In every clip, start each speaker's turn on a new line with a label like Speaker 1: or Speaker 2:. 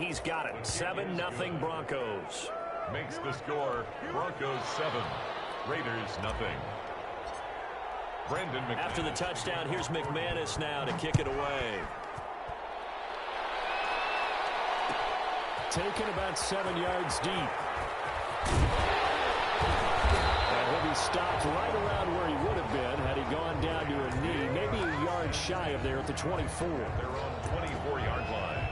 Speaker 1: he's got it. 7-0 Broncos.
Speaker 2: Makes the score Broncos 7, Raiders nothing. Brandon McManus.
Speaker 1: After the touchdown, here's McManus now to kick it away. Taken about 7 yards deep. And he'll be stopped right around where he would have been had he gone down to a knee, maybe a yard shy of there at the 24.
Speaker 2: They're on 24-yard line.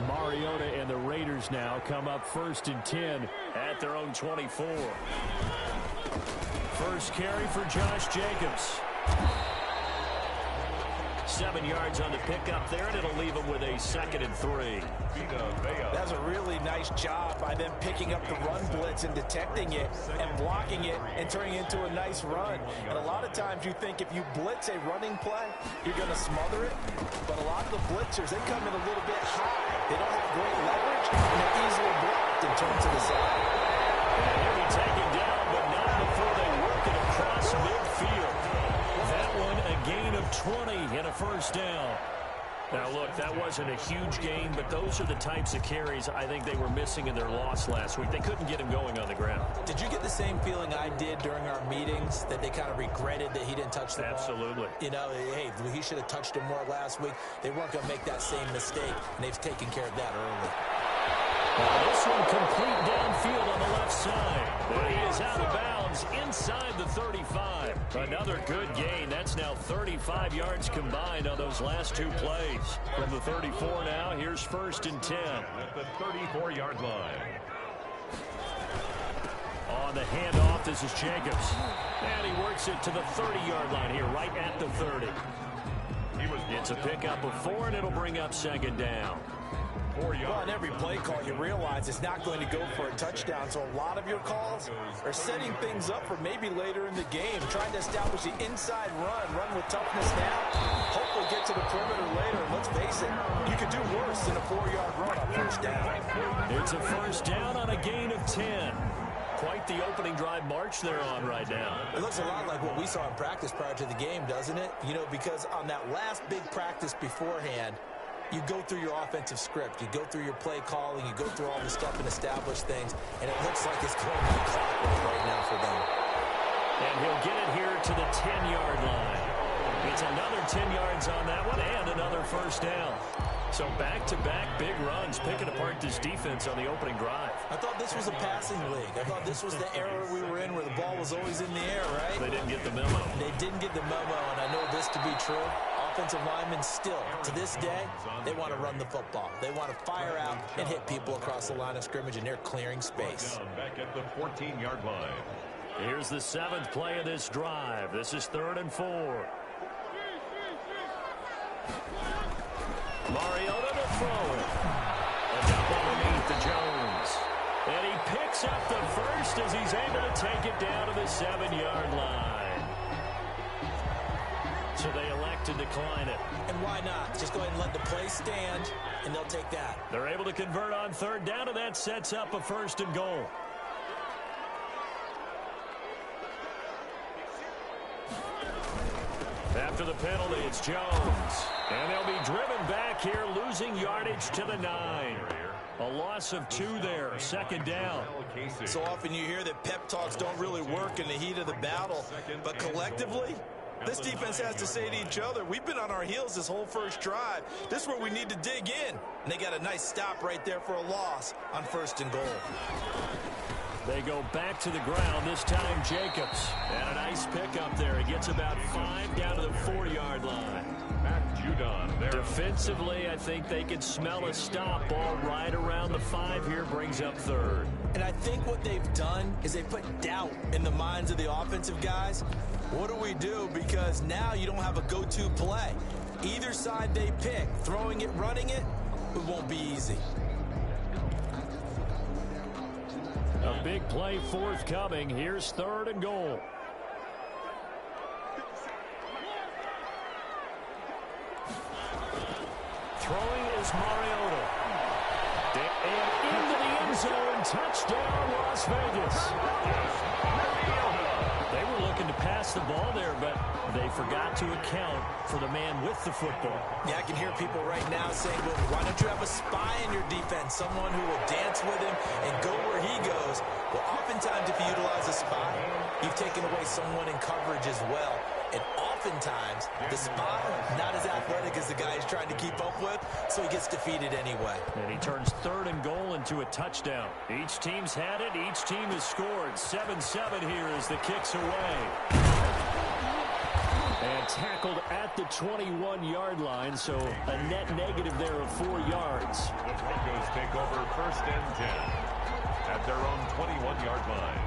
Speaker 1: Mariota and the Raiders now come up 1st and 10 at their own 24. First carry for Josh Jacobs. 7 yards on the pickup there, and it'll leave him with a 2nd and 3.
Speaker 3: That's a really nice job by them picking up the run blitz and detecting it and blocking it and turning it into a nice run. And a lot of times you think if you blitz a running play, you're going to smother it. But a lot of the blitzers, they come in a little bit high. They don't have great leverage, and they're easily blocked and turned to the side.
Speaker 1: And he'll be taken down, but not before they work it across midfield. That one a gain of 20 and a first down. Now, look, that wasn't a huge gain, but those are the types of carries I think they were missing in their loss last week. They couldn't get him going on the ground.
Speaker 3: Did you get the same feeling I did during our meetings, that they kind of regretted that he didn't touch the ball?
Speaker 1: Absolutely.
Speaker 3: You know, hey, he should have touched him more last week. They weren't going to make that same mistake, and they've taken care of that early.
Speaker 1: This one complete downfield on the left side. But he is out of bounds inside the 35. Another good gain. That's now 35 yards combined on those last 2 plays. From the 34 now, here's 1st and 10.
Speaker 2: At the 34-yard line.
Speaker 1: On the handoff, this is Jacobs. And he works it to the 30-yard line here, right at the 30. It's a pickup of 4, and it'll bring up 2nd down.
Speaker 3: Well, on every play call, you realize it's not going to go for a touchdown. So a lot of your calls are setting things up for maybe later in the game, trying to establish the inside run with toughness now. Hopefully get to the perimeter later. And let's face it, you could do worse than a 4-yard run on first down.
Speaker 1: It's a first down on a gain of 10. Quite the opening drive march they're on right now.
Speaker 3: It looks a lot like what we saw in practice prior to the game, doesn't it? You know, because on that last big practice beforehand, you go through your offensive script. You go through your play calling. You go through all the stuff and establish things. And it looks like it's going like clockwork right now for them.
Speaker 1: And he'll get it here to the 10-yard line. It's another 10 yards on that one and another first down. So back-to-back big runs, picking apart this defense on the opening drive.
Speaker 3: I thought this was a passing league. I thought this was the era we were in where the ball was always in the air, right?
Speaker 1: They didn't get the memo.
Speaker 3: They didn't get the memo, and I know this to be true. Offensive linemen still, to this day, they want to run the football. They want to fire out and hit people across the line of scrimmage, and they're clearing space.
Speaker 2: Back at the 14-yard line.
Speaker 1: Here's the 7th play of this drive. This is 3rd and 4. Mariota to throw it. And up underneath to Jones. And he picks up the first as he's able to take it down to the 7-yard line. So they elect to decline it.
Speaker 3: And why not? Just go ahead and let the play stand, and they'll take that.
Speaker 1: They're able to convert on 3rd down, and that sets up a 1st and goal. After the penalty, it's Jones. And they'll be driven back here, losing yardage to the 9. A loss of 2 there, 2nd down.
Speaker 3: So often you hear that pep talks don't really work in the heat of the battle, but collectively, this defense has to say to each other, we've been on our heels this whole first drive. This is where we need to dig in. And they got a nice stop right there for a loss on 1st and goal.
Speaker 1: They go back to the ground, this time Jacobs. And a nice pickup there. He gets about 5 down to the 4-yard line. Defensively, I think they could smell a stop. Ball right around the 5 here, brings up 3rd.
Speaker 3: And I think what they've done is they put doubt in the minds of the offensive guys. What do we do? Because now you don't have a go-to play. Either side they pick, throwing it, running it, it won't be easy.
Speaker 1: A big play forthcoming. Here's 3rd and goal. Throwing is Mariota. And into the end zone. Touchdown, Las Vegas. They were looking to pass the ball there, but they forgot to account for the man with the football.
Speaker 3: Yeah, I can hear people right now saying, well, why don't you have a spy in your defense, someone who will dance with him and go where he goes? Well, oftentimes if you utilize a spy, you've taken away someone in coverage as well. And oftentimes, the spy, not as athletic as the guy he's trying to keep up with, so he gets defeated anyway. And
Speaker 1: he turns 3rd and goal into a touchdown. Each team's had it. Each team has scored. 7-7 here as the kick's away. And tackled at the 21-yard line, so a net negative there of 4 yards.
Speaker 2: The Broncos take over 1st and 10 at their own 21-yard line.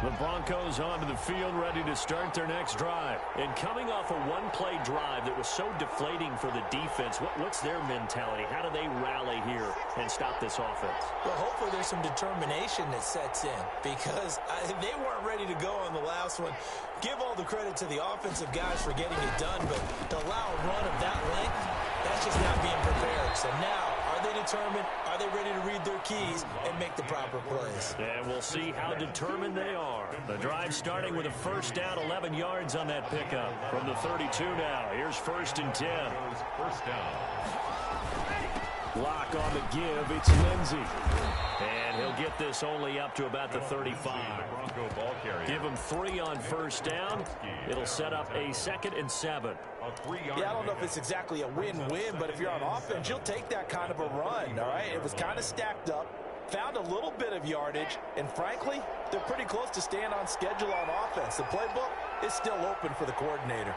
Speaker 1: The Broncos onto the field, ready to start their next drive. And coming off a one-play drive that was so deflating for the defense, what's their mentality? How do they rally here and stop this offense?
Speaker 3: Well, hopefully there's some determination that sets in, because they weren't ready to go on the last one. Give all the credit to the offensive guys for getting it done, but to allow a run of that length, that's just not being prepared. So now, are they determined? Are they ready to read their keys and make the proper plays?
Speaker 1: And we'll see how determined they are. The drive starting with a 1st down, 11 yards on that pickup. From the 32 now, here's 1st and 10.
Speaker 2: 1st down.
Speaker 1: Lock on the give, it's Lindsey. And he'll get this only up to about the 35. Give him 3 on 1st down. It'll set up a 2nd and 7.
Speaker 3: Yeah, I don't know if it's exactly a win-win, but if you're on offense, you'll take that kind of a run, all right? It was kind of stacked up, found a little bit of yardage, and frankly, they're pretty close to staying on schedule on offense. The playbook is still open for the coordinator.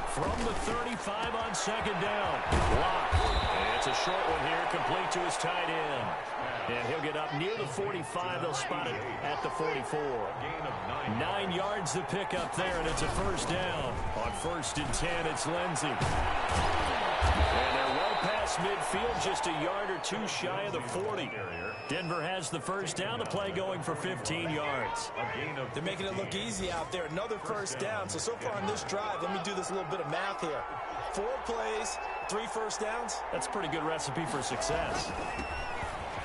Speaker 1: From the 35 on 2nd down. Lock. And it's a short one here, complete to his tight end. And he'll get up near the 45. They'll spot it at the 44. 9 yards to pick up there, and it's a 1st down. On 1st and 10, it's Lindsey. And they're well past midfield, just a yard or 2 shy of the 40. Denver has the 1st down, the play going for 15 yards.
Speaker 3: They're making it look easy out there. Another 1st down. So far on this drive, let me do this little bit of math here. 4 plays, 3 1st downs.
Speaker 1: That's a pretty good recipe for success.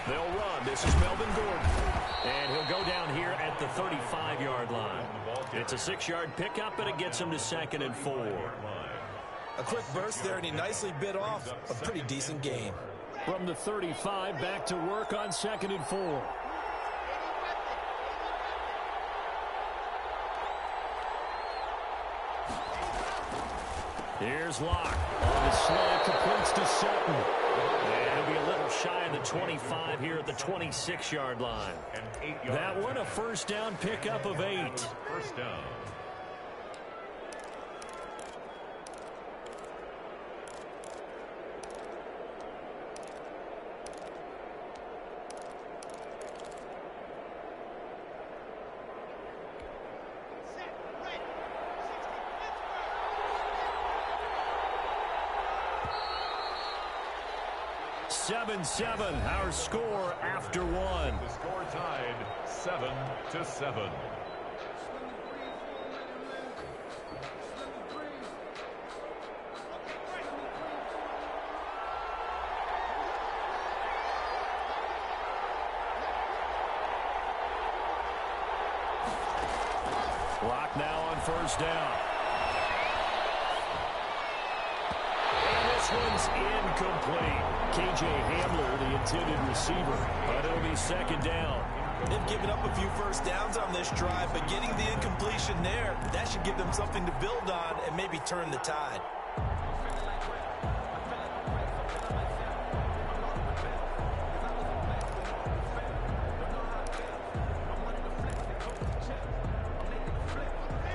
Speaker 1: They'll run. This is Melvin Gordon. And he'll go down here at the 35-yard line. It's a 6-yard pickup, and it gets him to 2nd and 4.
Speaker 3: A quick burst there, and he nicely bit off a pretty decent gain.
Speaker 1: From the 35, back to work on 2nd and 4. Here's Locke. On the slant, completes to Sutton. And he'll be a little shy of the 25 here at the 26-yard line. That one, a 1st down pickup of 8.
Speaker 2: 1st down.
Speaker 1: Seven, our score after 1.
Speaker 2: The score tied 7-7.
Speaker 1: Lock now on 1st down. And this one's incomplete. KJ Hamler, the intended receiver, but it'll be 2nd down.
Speaker 3: They've given up a few 1st downs on this drive, but getting the incompletion there, that should give them something to build on and maybe turn the tide.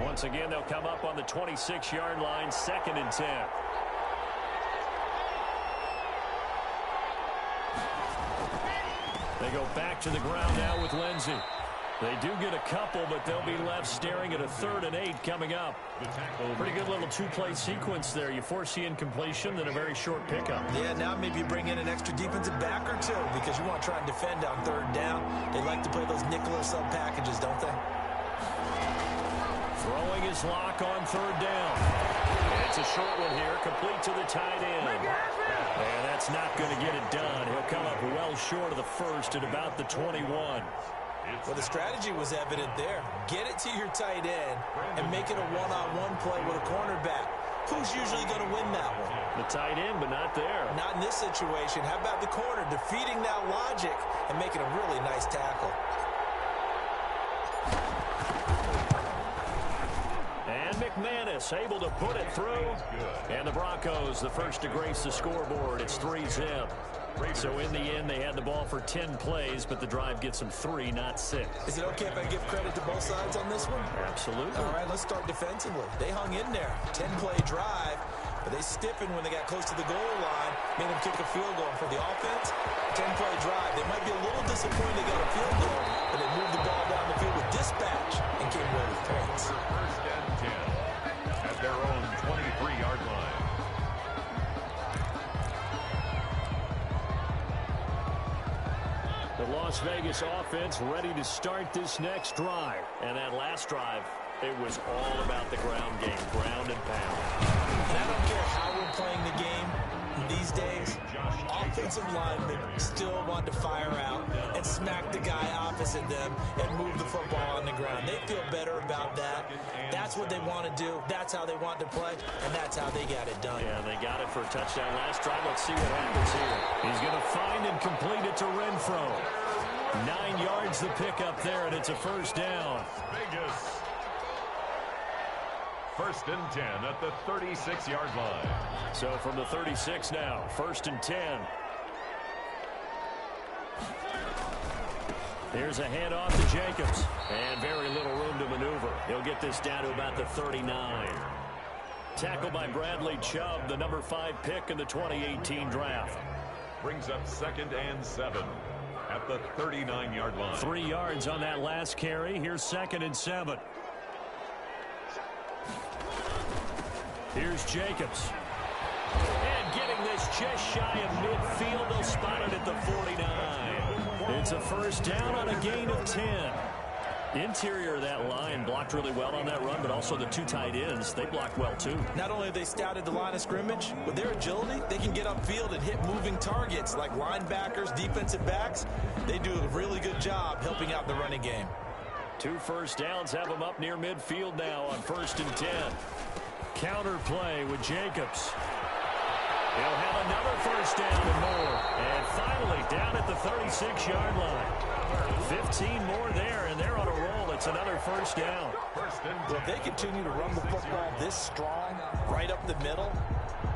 Speaker 1: Once again, they'll come up on the 26-yard line, 2nd and 10. They go back to the ground now with Lindsey. They do get a couple, but they'll be left staring at a 3rd and 8 coming up. Pretty good little 2-play sequence there. You force the incompletion, then a very short pickup.
Speaker 3: Yeah, now maybe bring in an extra defensive back or 2 because you want to try and defend on 3rd down. They like to play those nickel or sub packages, don't they?
Speaker 1: Throwing his Lock on 3rd down. It's a short one here, complete to the tight end. And that's not going to get it done. He'll come up well short of the first at about the 21.
Speaker 3: Well, the strategy was evident there. Get it to your tight end and make it a one-on-one play with a cornerback. Who's usually going to win that one?
Speaker 1: The tight end, but not there.
Speaker 3: Not in this situation. How about the corner defeating that logic and making a really nice tackle?
Speaker 1: And McManus able to put it through. And the Broncos, the first to grace the scoreboard. It's 3-zip. So in the end, they had the ball for 10 plays, but the drive gets them 3, not 6.
Speaker 3: Is it okay if I give credit to both sides on this one?
Speaker 1: Absolutely.
Speaker 3: All right, let's start defensively. They hung in there. 10-play drive, but they stiffened when they got close to the goal line, made them kick a field goal. For the offense, 10-play drive. They might be a little disappointed they got a field goal, but they moved the ball down the field with dispatch and came away with points.
Speaker 2: First and 10 at their own 23-yard line.
Speaker 1: The Las Vegas offense ready to start this next drive. And that last drive, it was all about the ground game, ground and pound.
Speaker 3: And I don't care how we're playing the game these days, offensive linemen still want to fire out and smack the guy opposite them and move the football on the ground. They feel better about that. That's what they want to do. That's how they want to play, and that's how they got it done.
Speaker 1: Yeah, they got it for a touchdown last drive. Let's see what happens here. He's going to find and complete it to Renfro. 9 yards the pickup there, and it's a first down.
Speaker 2: Vegas. First and 10 at the 36-yard line.
Speaker 1: So from the 36 now, first and 10. Here's a handoff to Jacobs. And very little room to maneuver. He'll get this down to about the 39. Tackled by Bradley Chubb, the number 5 pick in the 2018 draft.
Speaker 2: Brings up second and 7 at the 39-yard line.
Speaker 1: 3 yards on that last carry. Here's second and 7. Here's Jacobs. And getting this just shy of midfield. They'll spot it at the 49. It's a first down on a gain of 10. Interior of that line blocked really well on that run, but also the 2 tight ends, they blocked well too.
Speaker 3: Not only have they scouted the line of scrimmage, with their agility, they can get upfield and hit moving targets like linebackers, defensive backs. They do a really good job helping out the running game.
Speaker 1: 2 first downs have them up near midfield now on first and 10. Counter play with Jacobs. He'll have another first down and more. And finally down at the 36-yard line. 15 more there, and they're on a roll. It's another first down.
Speaker 3: Well, if they continue to run the football this strong, right up the middle,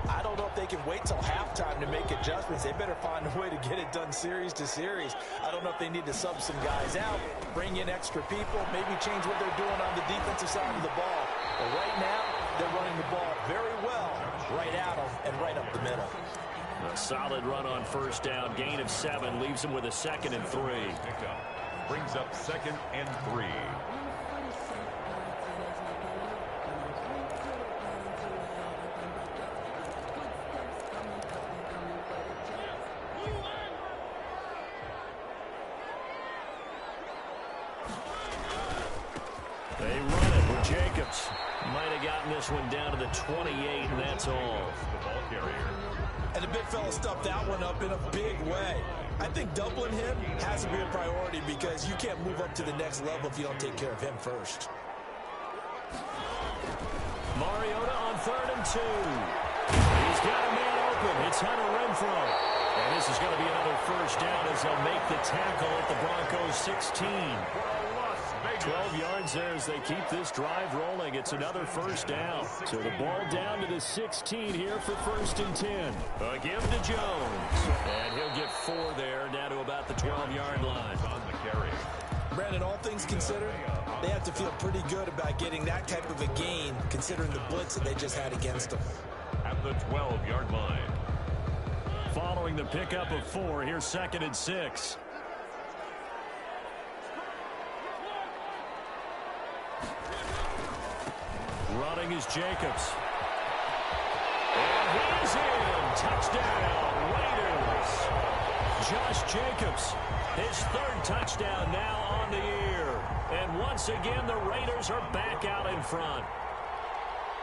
Speaker 3: I don't know if they can wait till halftime to make adjustments. They better find a way to get it done series to series. I don't know if they need to sub some guys out, bring in extra people, maybe change what they're doing on the defensive side of the ball. But right now, they're running the ball very well right at them and right up the middle.
Speaker 1: A solid run on first down. Gain of 7 leaves them with a second and 3.
Speaker 2: Brings up second and 3.
Speaker 1: They run it with Jacobs. Might have gotten this one down to the 28, and that's all.
Speaker 2: The ball carrier.
Speaker 3: And the big fella stuffed that one up in a big way. I think doubling him has to be a priority because you can't move up to the next level if you don't take care of him first.
Speaker 1: Mariota on 3rd and 2. He's got a man open. It's Hunter Renfro. And this is going to be another first down as they'll make the tackle at the Broncos 16. 12 yards there as they keep this drive rolling. It's another first down. So the ball down to the 16 here for first and 10. A give to Jones. And he'll get 4 there, down to about the 12-yard line.
Speaker 2: On the carry.
Speaker 3: Brandon, all things considered, they have to feel pretty good about getting that type of a gain considering the blitz that they just had against them.
Speaker 2: At the 12-yard line.
Speaker 1: Following the pickup of 4, here's second and 6. Running is Jacobs. And he's in. Touchdown, Raiders. Josh Jacobs, his 3rd touchdown now on the year. And once again, the Raiders are back out in front.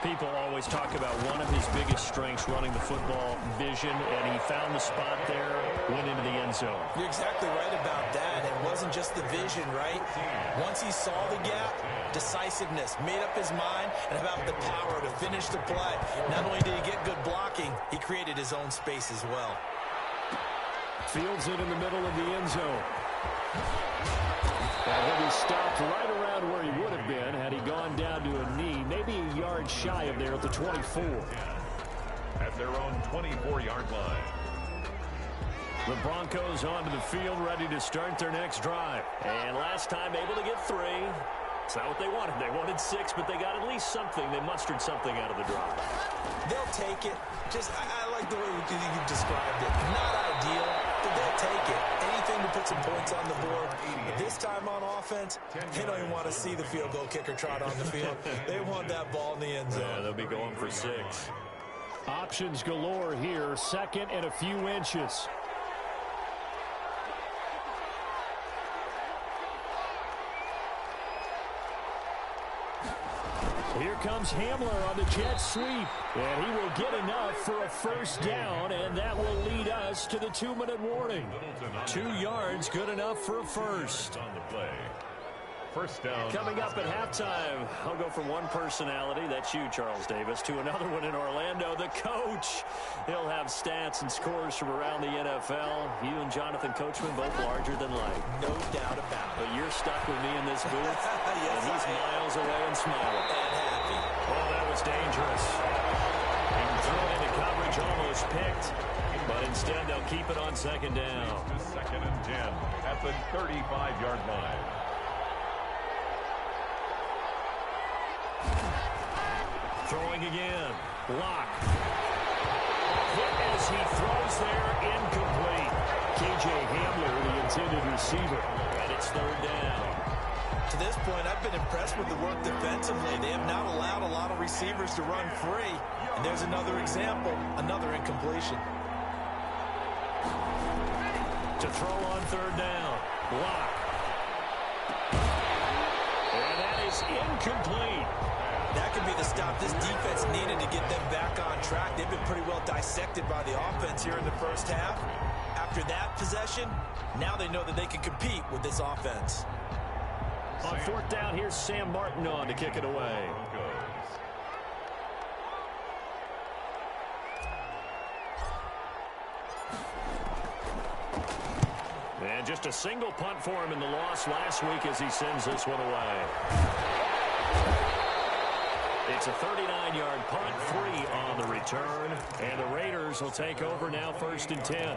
Speaker 1: People always talk about one of his biggest strengths running the football, vision, and he found the spot there, went into the end zone.
Speaker 3: You're exactly right about that. It wasn't just the vision, right? Once he saw the gap, decisiveness, made up his mind, and about the power to finish the play. Not only did he get good blocking, he created his own space as well.
Speaker 1: Fields it in the middle of the end zone. And he'll be stopped right around where he would have been had he gone down to a knee, maybe a yard shy of there at the 24.
Speaker 2: At their own 24-yard line.
Speaker 1: The Broncos onto the field, ready to start their next drive. And last time able to get 3. It's not what they wanted. They wanted 6, but they got at least something. They mustered something out of the drive.
Speaker 3: They'll take it. I like the way you described it. Not ideal, but they'll take it. Anything to put some points on the board. But this time on offense, they don't even want to see the field goal kicker trot on the field. They want that ball in the end zone.
Speaker 1: Yeah, they'll be going for 6. Options galore here. 2nd and a few inches. Here comes Hamler on the jet sweep. And he will get enough for a first down, and that will lead us to the 2-minute warning. 2 yards, good enough for a first.
Speaker 2: On the play. First down.
Speaker 1: Coming up at halftime, I'll go from one personality, that's you, Charles Davis, to another one in Orlando, the coach. He'll have stats and scores from around the NFL. You and Jonathan Coachman both larger than life.
Speaker 3: No doubt about it.
Speaker 1: But you're stuck with me in this booth,
Speaker 3: Yes,
Speaker 1: and he's miles away and smiling.
Speaker 3: And happy.
Speaker 1: Oh, that was dangerous. And thrown into coverage, almost picked. But instead, they'll keep it on 2nd down.
Speaker 2: 2nd and 10 at the 35-yard line.
Speaker 1: Throwing again. Lock. Hit as he throws there, incomplete. K.J. Hamler, the intended receiver. And it's 3rd down.
Speaker 3: To this point, I've been impressed with the work defensively. They have not allowed a lot of receivers to run free. And there's another example, another incompletion.
Speaker 1: To throw on 3rd down. Lock. And that is incomplete.
Speaker 3: That could be the stop this defense needed to get them back on track. They've been pretty well dissected by the offense here in the first half. After that possession, now they know that they can compete with this offense.
Speaker 1: On 4th down, here's Sam Martin on to kick it away. And just a single punt for him in the loss last week as he sends this one away. It's a 39-yard punt, 3 on the return. And the Raiders will take over now, 1st and 10.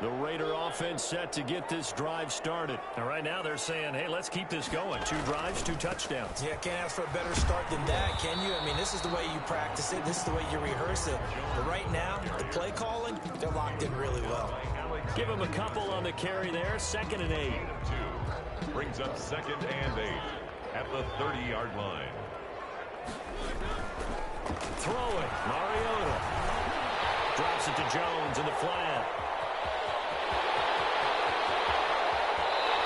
Speaker 1: The Raider offense set to get this drive started. And right now they're saying, hey, let's keep this going. 2 drives, 2 touchdowns.
Speaker 3: Yeah, can't ask for a better start than that, can you? I mean, this is the way you practice it. This is the way you rehearse it. But right now, the play calling, they're locked in really well.
Speaker 1: Give him a couple on the carry there. 2nd and 8.
Speaker 2: Brings up 2nd and 8 at the 30-yard line.
Speaker 1: Throwing. Mariota. Drops it to Jones in the flat.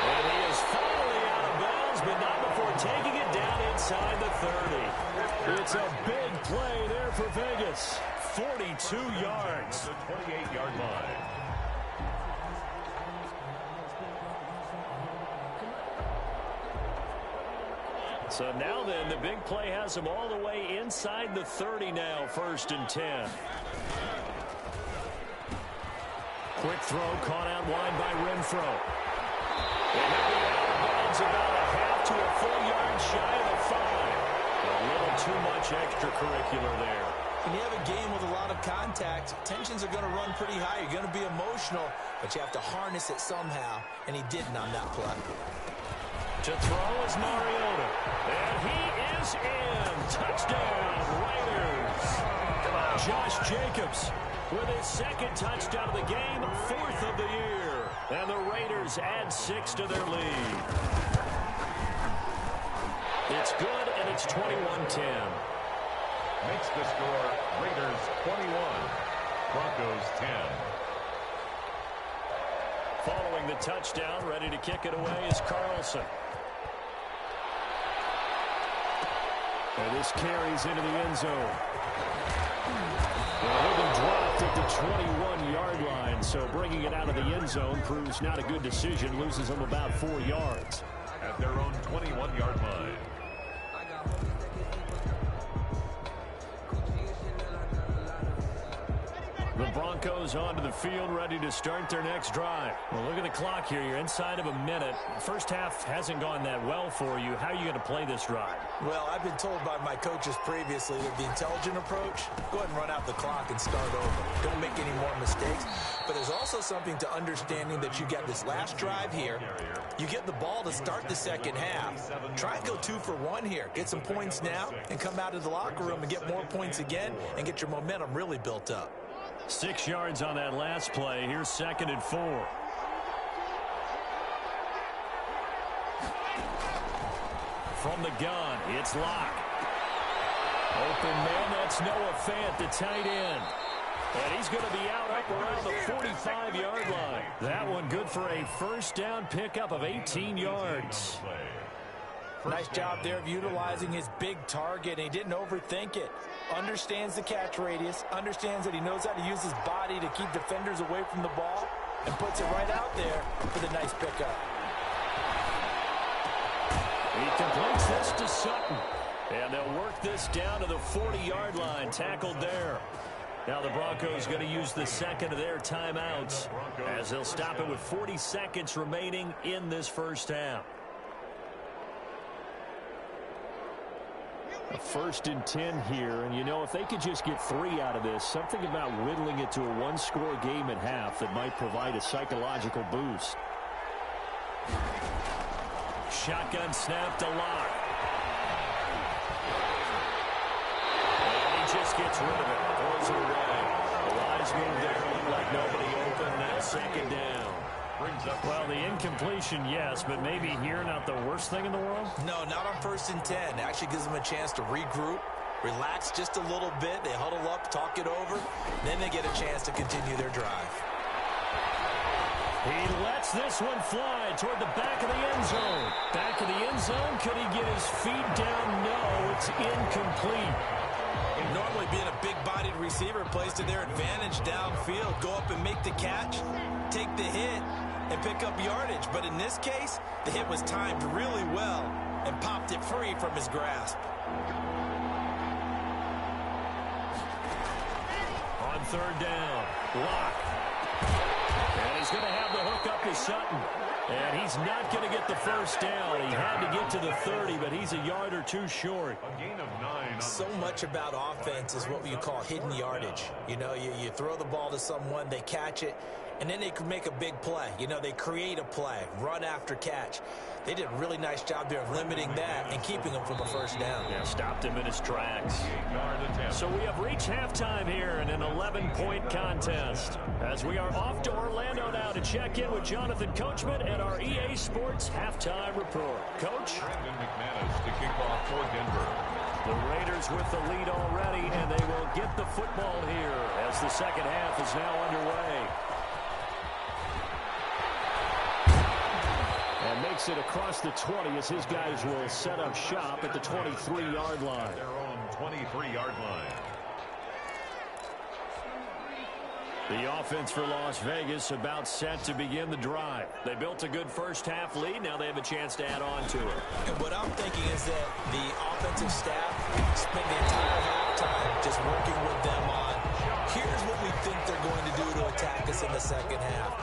Speaker 1: And he is finally out of bounds, but not before taking it down inside the 30. It's a big play there for Vegas. 42 yards.
Speaker 2: The 28-yard line.
Speaker 1: So now then, the big play has him all the way inside the 30 now, 1st and 10. Quick throw caught out wide by Renfro. And he'll be out of bounds about a half to a full yard shy of the 5. A little too much extracurricular there.
Speaker 3: When you have a game with a lot of contact, tensions are going to run pretty high. You're going to be emotional, but you have to harness it somehow, and he didn't on that play.
Speaker 1: To throw is Mariota. And he is in. Touchdown, Raiders. Josh Jacobs with his 2nd touchdown of the game, 4th of the year. And the Raiders add 6 to their lead. It's good, and it's 21-10.
Speaker 2: Makes the score Raiders 21, Broncos 10.
Speaker 1: Following scoring the touchdown. Ready to kick it away is Carlson. And this carries into the end zone. Well, he'll be dropped at the 21-yard line, so bringing it out of the end zone proves not a good decision. Loses them about 4 yards.
Speaker 2: At their own 21-yard line.
Speaker 1: The Broncos onto the field, ready to start their next drive. Well, look at the clock here. You're inside of a minute. First half hasn't gone that well for you. How are you going to play this drive?
Speaker 3: Well, I've been told by my coaches previously that the intelligent approach, go ahead and run out the clock and start over. Don't make any more mistakes. But there's also something to understanding that you got this last drive here. You get the ball to start the second half. Try and go 2 for 1 here. Get some points now and come out of the locker room and get more points again and get your momentum really built up.
Speaker 1: 6 yards on that last play. Here's 2nd and 4. From the gun, it's Locke. Open man, that's Noah Fant, the tight end. And he's going to be out up around the 45-yard line. That one good for a first down pickup of 18 yards.
Speaker 3: Nice job there of utilizing his big target. He didn't overthink it. Understands the catch radius. Understands that he knows how to use his body to keep defenders away from the ball. And puts it right out there for the nice pickup.
Speaker 1: He completes this to Sutton. And they'll work this down to the 40-yard line. Tackled there. Now the Broncos going to use the second of their timeouts as they'll stop it with 40 seconds remaining in this first half. A 1st and 10 here, and you know, if they could just get 3 out of this, something about whittling it to a 1-score game at half that might provide a psychological boost. Shotgun snap to Locke. And he just gets rid of it. Throws it away. A wise move there. Looked like nobody open. Now 2nd down. Well, the incompletion, yes, but maybe here not the worst thing in the world?
Speaker 3: No, not on 1st and 10. It actually gives them a chance to regroup, relax just a little bit. They huddle up, talk it over. Then they get a chance to continue their drive.
Speaker 1: He lets this one fly toward the back of the end zone. Back of the end zone. Could he get his feet down? No, it's incomplete.
Speaker 3: Normally being a big-bodied receiver plays to their advantage downfield. Go up and make the catch, take the hit, and pick up yardage. But in this case, the hit was timed really well and popped it free from his grasp.
Speaker 1: On 3rd down, Locke. And he's going to have the hook up to Sutton. And he's not going to get the first down. He had to get to the 30, but he's a yard or 2 short.
Speaker 2: A gain of 9.
Speaker 3: So much about offense is what you call hidden yardage. You know, you throw the ball to someone, they catch it, and then they can make a big play. You know, they create a play, run after catch. They did a really nice job there of limiting that and keeping him from a first down.
Speaker 1: Yeah, stopped him in his tracks. So we have reached halftime here in an 11-point contest. As we are off to Orlando now to check in with Jonathan Coachman and our EA Sports halftime report. Coach?
Speaker 2: Brandon McManus to kick off for Denver.
Speaker 1: The Raiders with the lead already, and they will get the football here as the second half is now underway. And makes it across the 20 as his guys will set up shop at the 23-yard line.
Speaker 2: Their own 23-yard line.
Speaker 1: The offense for Las Vegas about set to begin the drive. They built a good first half lead. Now they have a chance to add on to it.
Speaker 3: And what I'm thinking is that the offensive staff spent the entire halftime just working with them on, here's what we think they're going to do to attack us in the second half.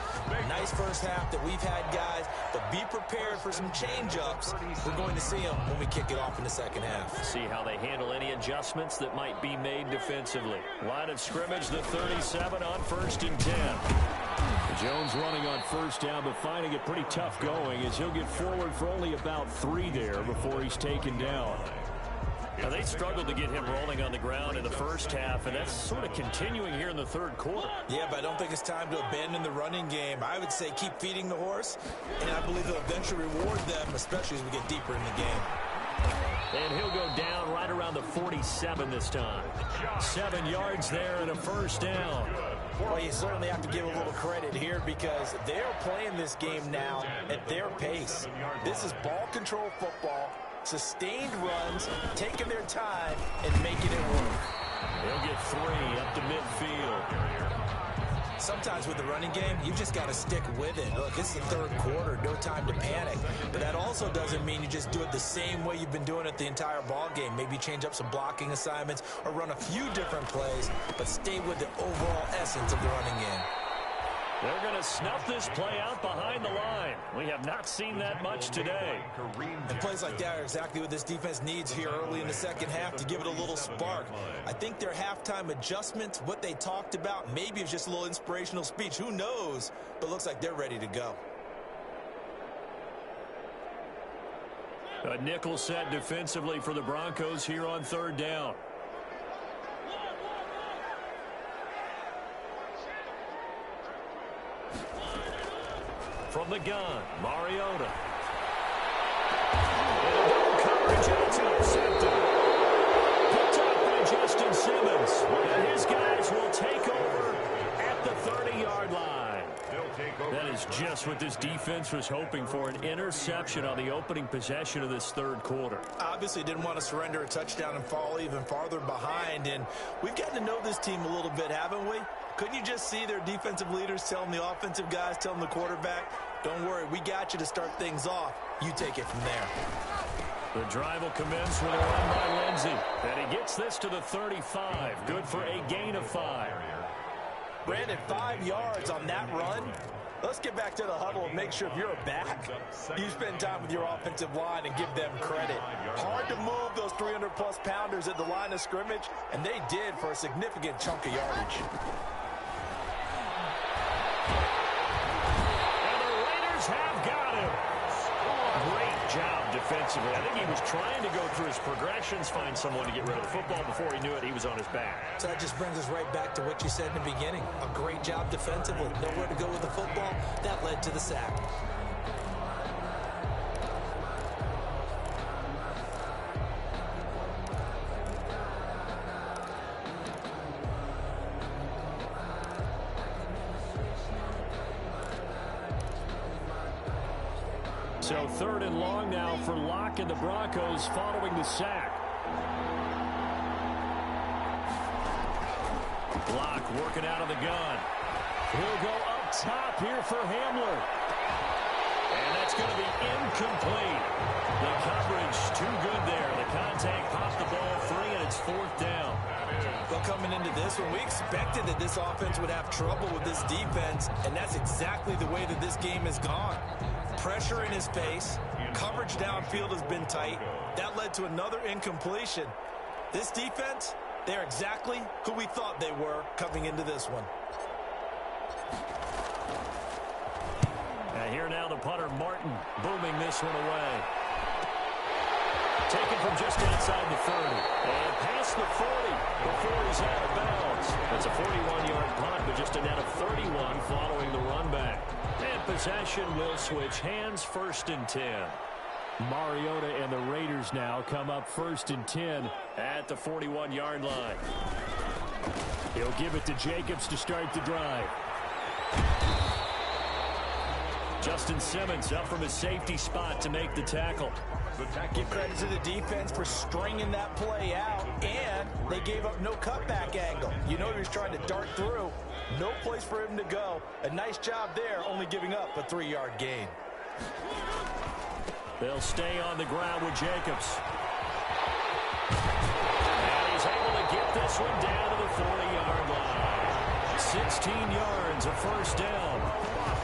Speaker 3: Nice first half that we've had, guys, but be prepared for some change-ups. We're going to see them when we kick it off in the second half.
Speaker 1: See how they handle any adjustments that might be made defensively. Line of scrimmage, the 37 on 1st and 10. Jones running on first down, but finding it pretty tough going as he'll get forward for only about 3 there before he's taken down. Now, they struggled to get him rolling on the ground in the first half, and that's sort of continuing here in the third quarter.
Speaker 3: Yeah, but I don't think it's time to abandon the running game. I would say keep feeding the horse, and I believe they'll eventually reward them, especially as we get deeper in the game.
Speaker 1: And he'll go down right around the 47 this time. 7 yards there and a first down.
Speaker 3: Well, you certainly have to give a little credit here because they're playing this game now at their pace. This is ball control football, sustained runs, taking their time, and making it work.
Speaker 1: They'll get 3 up to midfield.
Speaker 3: Sometimes with the running game, you just got to stick with it. Look, it's the third quarter, no time to panic. But that also doesn't mean you just do it the same way you've been doing it the entire ball game. Maybe change up some blocking assignments or run a few different plays, but stay with the overall essence of the running game.
Speaker 1: They're going to snuff this play out behind the line. We have not seen that much today.
Speaker 3: And plays like that are exactly what this defense needs here early in the second half to give it a little spark. I think their halftime adjustments, what they talked about, maybe it's just a little inspirational speech. Who knows? But looks like they're ready to go.
Speaker 1: A nickel set defensively for the Broncos here on third down. From the gun, Mariota. Coverage, it's intercepted. Picked up by Justin Simmons. And his guys will take over at the 30-yard line. That is just what this defense was hoping for, an interception on the opening possession of this third quarter.
Speaker 3: Obviously didn't want to surrender a touchdown and fall even farther behind. And we've gotten to know this team a little bit, haven't we? Couldn't you just see their defensive leaders telling the offensive guys, telling the quarterback, don't worry, we got you to start things off. You take it from there.
Speaker 1: The drive will commence with a run by Lindsey. And he gets this to the 35. Good for a gain of 5.
Speaker 3: Brandon, 5 yards on that run. Let's get back to the huddle and make sure if you're a back, you spend time with your offensive line and give them credit. Hard to move those 300-plus pounders at the line of scrimmage, and they did for a significant chunk of yardage.
Speaker 1: Have got him. Great job defensively. I think he was trying to go through his progressions, find someone to get rid of the football. Before he knew it, he was on his back.
Speaker 3: So that just brings us right back to what you said in the beginning. A great job defensively. Nowhere to go with the football. That led to the sack.
Speaker 1: So third and long now for Locke and the Broncos following the sack. Locke working out of the gun. He'll go up top here for Hamler. And that's going to be incomplete. The coverage too good there. The contact popped the ball free, and it's fourth down.
Speaker 3: Well, coming into this one, we expected that this offense would have trouble with this defense, and that's exactly the way that this game has gone. Pressure in his face. Coverage downfield has been tight. That led to another incompletion. This defense, they're exactly who we thought they were coming into this one.
Speaker 1: And here now the punter, Martin, booming this one away. Taken from just outside the 30. And past the 40 before he's out of bounds. That's a 41-yard punt, but just a net of 31 following the run back. And possession will switch hands, 1st and 10. Mariota and the Raiders now come up 1st and 10 at the 41-yard line. He'll give it to Jacobs to start the drive. Justin Simmons up from his safety spot to make the tackle.
Speaker 3: Give credit to the defense for stringing that play out, and they gave up no cutback angle. You know he was trying to dart through. No place for him to go. A nice job there, only giving up a 3-yard gain.
Speaker 1: They'll stay on the ground with Jacobs. And he's able to get this one down to the 40-yard line. 16 yards, a 1st down.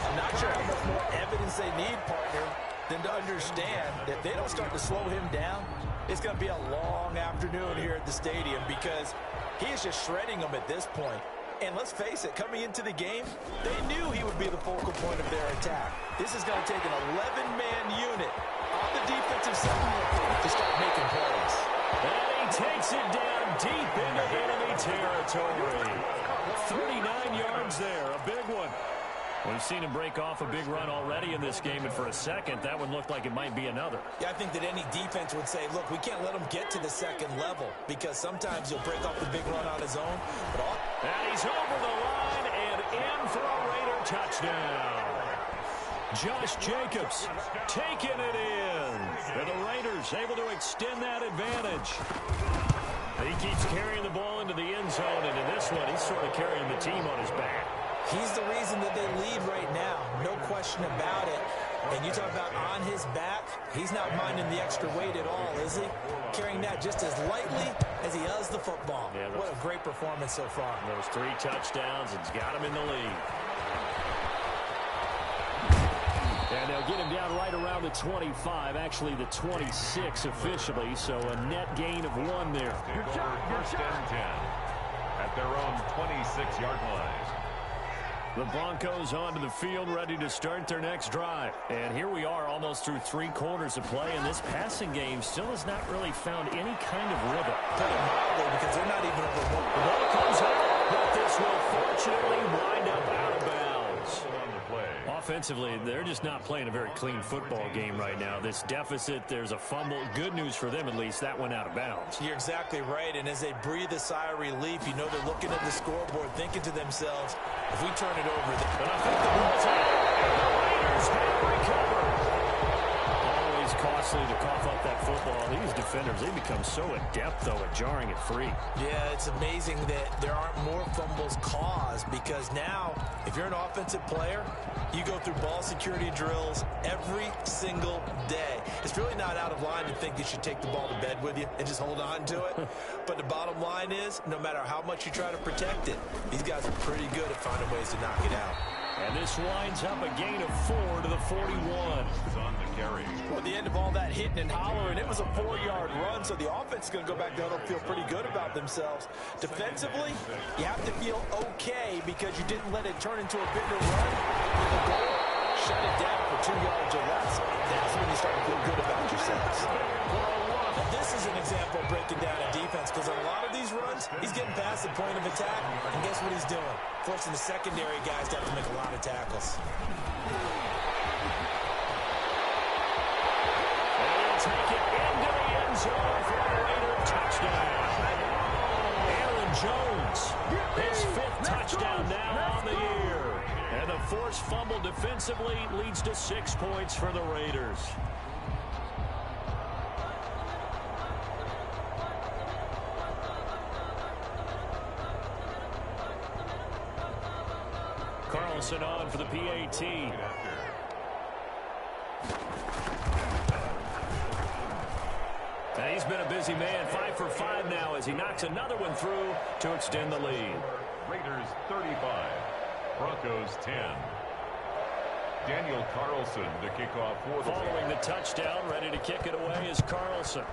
Speaker 3: I'm not sure how much more evidence they need, partner, than to understand that if they don't start to slow him down, it's going to be a long afternoon here at the stadium because he is just shredding them at this point. And let's face it, coming into the game, they knew he would be the focal point of their attack. This is going to take an 11-man unit on the defensive side to start making plays.
Speaker 1: And he takes it down deep into enemy territory. 39 yards there, a big one. We've seen him break off a big run already in this game, and for a second, that one looked like it might be another.
Speaker 3: Yeah, I think that any defense would say, look, we can't let him get to the second level because sometimes he'll break off the big run on his own.
Speaker 1: And he's over the line, in for a Raider touchdown. Josh Jacobs taking it in. And the Raiders able to extend that advantage. He keeps carrying the ball into the end zone, and in this one, he's sort of carrying the team on his back.
Speaker 3: He's the reason that they lead right now. No question about it. And you talk about on his back, he's not minding the extra weight at all, is he? Carrying that just as lightly as he does the football. Yeah, what a great performance so far.
Speaker 1: Those 3 touchdowns, it's got him in the lead. And they'll get him down right around the 25, actually the 26 officially, so a net gain of 1 there.
Speaker 2: First and 10 at their own 26-yard line.
Speaker 1: The Broncos onto the field, ready to start their next drive. And here we are almost through 3 quarters of play, and this passing game still has not really found any kind of rhythm.
Speaker 3: Because they're not even over 1.
Speaker 1: The ball comes out, but this will fortunately wind up out of bounds. Offensively, they're just not playing a very clean football game right now. This deficit, there's a fumble. Good news for them, at least. That went out of bounds.
Speaker 3: You're exactly right, and as they breathe a sigh of relief, you know they're looking at the scoreboard, thinking to themselves, if we turn it over,
Speaker 1: but I think the ball's out, and the Raiders have recovered. Always costly to cough up that football. These defenders, they become so adept, though, at jarring it free.
Speaker 3: Yeah, it's amazing that there aren't more fumbles caused, because now, if you're an offensive player, you go through ball security drills every single day. It's really not out of line to think you should take the ball to bed with you and just hold on to it. But the bottom line is, no matter how much you try to protect it, these guys are pretty good at finding ways to knock it out.
Speaker 1: And this winds up a gain of 4 to the 41.
Speaker 2: On the carry.
Speaker 3: Well, at the end of all that hitting and hollering, it was a 4-yard run, so the offense is going to go back down and feel pretty good about themselves. Defensively, you have to feel okay because you didn't let it turn into a bigger run. With the goal, shut it down for 2 yards or less. That's when you start to feel good about yourselves. Now, this is an example of breaking down a defense, because on a lot of these runs, he's getting past the point of attack, and guess what he's doing? Forcing the secondary guys to have to make a lot of tackles.
Speaker 1: Take it into the end zone for a Raider touchdown. Aaron Jones, his 5th touchdown now on the year. And a forced fumble defensively leads to 6 points for the Raiders. Carlson on for the PAT. And he's been a busy man, 5 for 5 now as he knocks another one through to extend the lead.
Speaker 2: Raiders 35, Broncos 10. Daniel Carlson to kick off for the
Speaker 1: Following the touchdown, ready to kick it away is Carlson.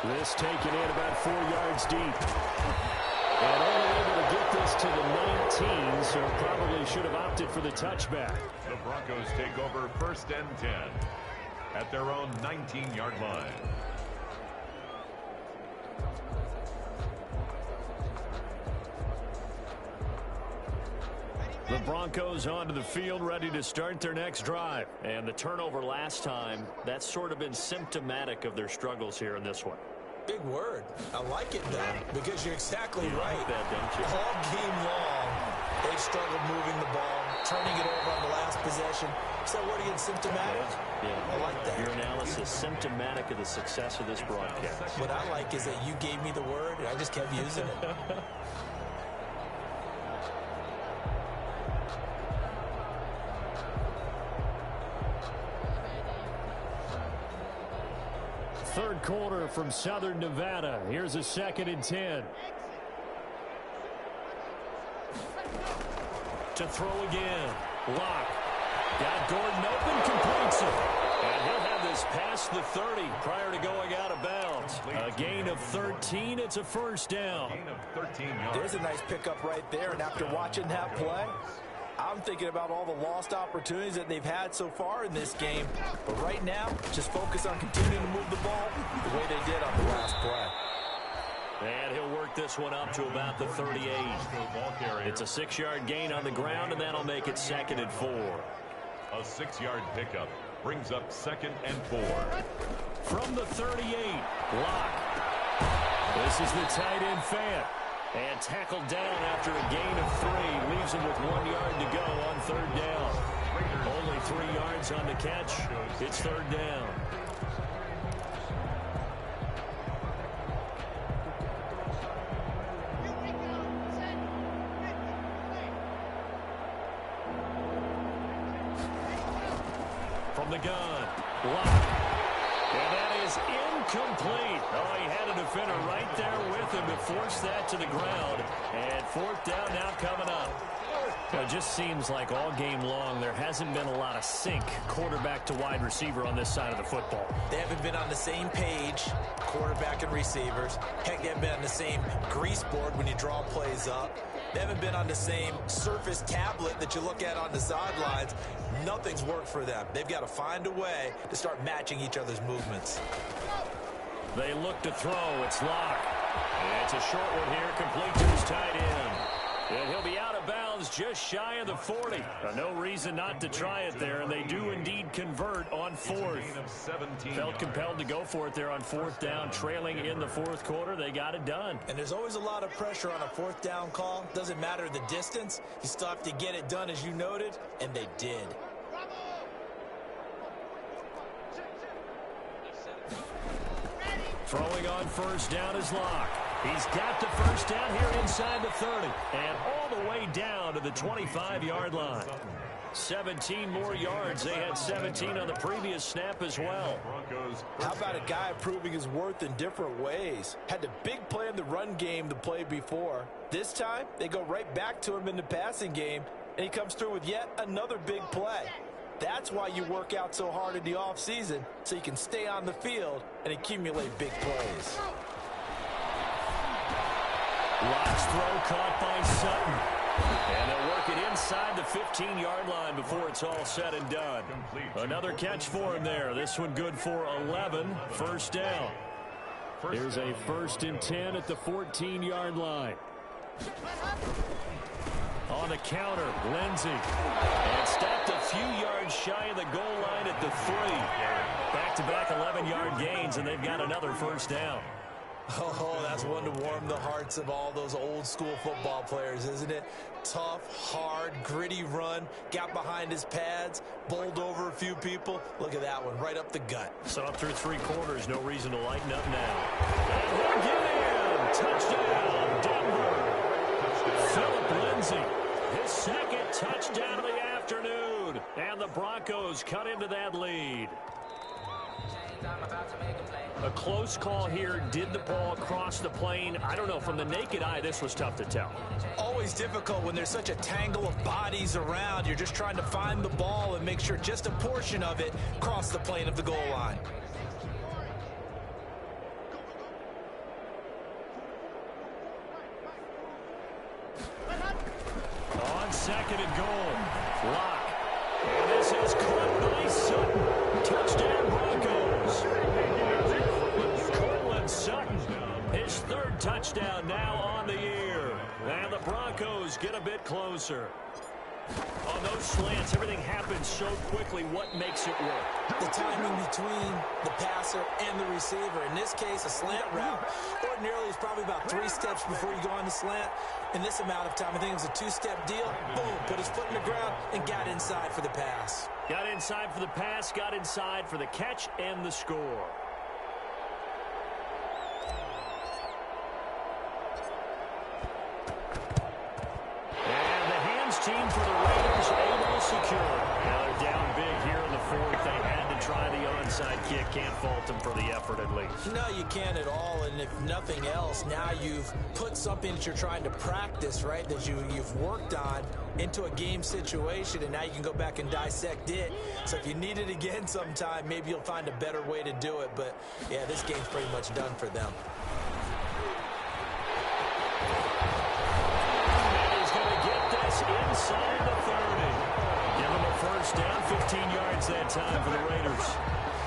Speaker 1: This taken in about 4 yards deep. And only able to get this to the 19, so probably should have opted for the touchback.
Speaker 2: The Broncos take over first and 10 at their own 19-yard line.
Speaker 1: The Broncos onto the field, ready to start their next drive. And the turnover last time, that's sort of been symptomatic of their struggles here in this one.
Speaker 3: Big word. I like it, though, because you're exactly right.
Speaker 1: Like that, don't you?
Speaker 3: All game long, they've struggled moving the ball, turning it over on the last possession. So what again, symptomatic?
Speaker 1: Yeah.
Speaker 3: I like that.
Speaker 1: Your analysis, symptomatic of the success of this broadcast.
Speaker 3: What I like is that you gave me the word, and I just kept using it.
Speaker 1: Third quarter from Southern Nevada. Here's a 2nd and 10. To throw again. Lock. Got Gordon open, completes it. And he'll have this past the 30 prior to going out of bounds. A gain of 13. It's a first down.
Speaker 2: Gain of 13 yards.
Speaker 3: There's a nice pickup right there, and after watching that play, I'm thinking about all the lost opportunities that they've had so far in this game. But right now, just focus on continuing to move the ball the way they did on the last play.
Speaker 1: And he'll work this one up to about the 38. It's a 6-yard gain on the ground, and that'll make it 2nd and 4.
Speaker 2: A 6-yard pickup brings up 2nd and 4.
Speaker 1: From the 38, Lock. This is the tight end Fant. And tackled down after a gain of 3. Leaves him with 1 yard to go on 3rd down. Only 3 yards on the catch. It's 3rd down. From the gun. Lock. And that is incomplete. Oh, he had a defender right there with him to force that to the ground. And 4th down now coming up. Well, it just seems like all game long there hasn't been a lot of sync quarterback to wide receiver on this side of the football.
Speaker 3: They haven't been on the same page, quarterback and receivers. Heck, they haven't been on the same grease board when you draw plays up. They haven't been on the same surface tablet that you look at on the sidelines. Nothing's worked for them. They've got to find a way to start matching each other's movements.
Speaker 1: They look to throw. It's Locke. It's a short one here, complete to his tight end. And he'll be out of bounds just shy of the 40. No reason not to try it there, and they do indeed convert on 4th. Felt compelled to go for it there on 4th down, trailing in the 4th quarter. They got it done.
Speaker 3: And there's always a lot of pressure on a 4th down call. Doesn't matter the distance. You still have to get it done, as you noted, and they did.
Speaker 1: Throwing on 1st down is Locke. He's got the 1st down here inside the 30 and all the way down to the 25-yard line. 17 more yards. They had 17 on the previous snap as well.
Speaker 3: How about a guy proving his worth in different ways? Had the big play in the run game the play before. This time, they go right back to him in the passing game, and he comes through with yet another big play. That's why you work out so hard in the offseason, so you can stay on the field and accumulate big plays.
Speaker 1: Locke's throw caught by Sutton. And they'll work it inside the 15-yard line before it's all said and done. Another catch for him there. This one good for 11. 1st down. Here's a 1st and 10 at the 14-yard line. On the counter, Lindsey. And stopped a few yards shy of the goal line at the 3. Back-to-back 11-yard gains, and they've got another 1st down.
Speaker 3: Oh, that's one to warm the hearts of all those old-school football players, isn't it? Tough, hard, gritty run, got behind his pads, bowled over a few people. Look at that one, right up the gut.
Speaker 1: So up through 3 quarters, no reason to lighten up now. And they'll get in! Touchdown, Denver! Philip Lindsay, his 2nd touchdown of the afternoon. And the Broncos cut into that lead. A close call here. Did the ball cross the plane? I don't know. From the naked eye, this was tough to tell.
Speaker 3: Always difficult when there's such a tangle of bodies around. You're just trying to find the ball and make sure just a portion of it crossed the plane of the goal line.
Speaker 1: On 2nd and goal. Lock. And this is caught by Sutton. Touchdown Broncos. Sutton, his 3rd touchdown now on the year. And the Broncos get a bit closer. On those slants, everything happens so quickly. What makes it work?
Speaker 3: The timing between the passer and the receiver. In this case, a slant route. Ordinarily, it's probably about 3 steps before you go on the slant. In this amount of time, I think it was a 2-step deal. Boom, put his foot in the ground and got inside for the pass.
Speaker 1: Got inside for the pass, got inside for the catch and the score. Team for the Raiders able to secure it. Now they're down big here in the 4th. They had to try the onside kick. Can't fault them for the effort at least.
Speaker 3: No, you can't at all. And if nothing else, now you've put something that you're trying to practice, right, that you've worked on into a game situation, and now you can go back and dissect it. So if you need it again sometime, maybe you'll find a better way to do it. But, yeah, this game's pretty much done for them.
Speaker 1: Inside the 30. Give them a 1st down, 15 yards that time for the Raiders.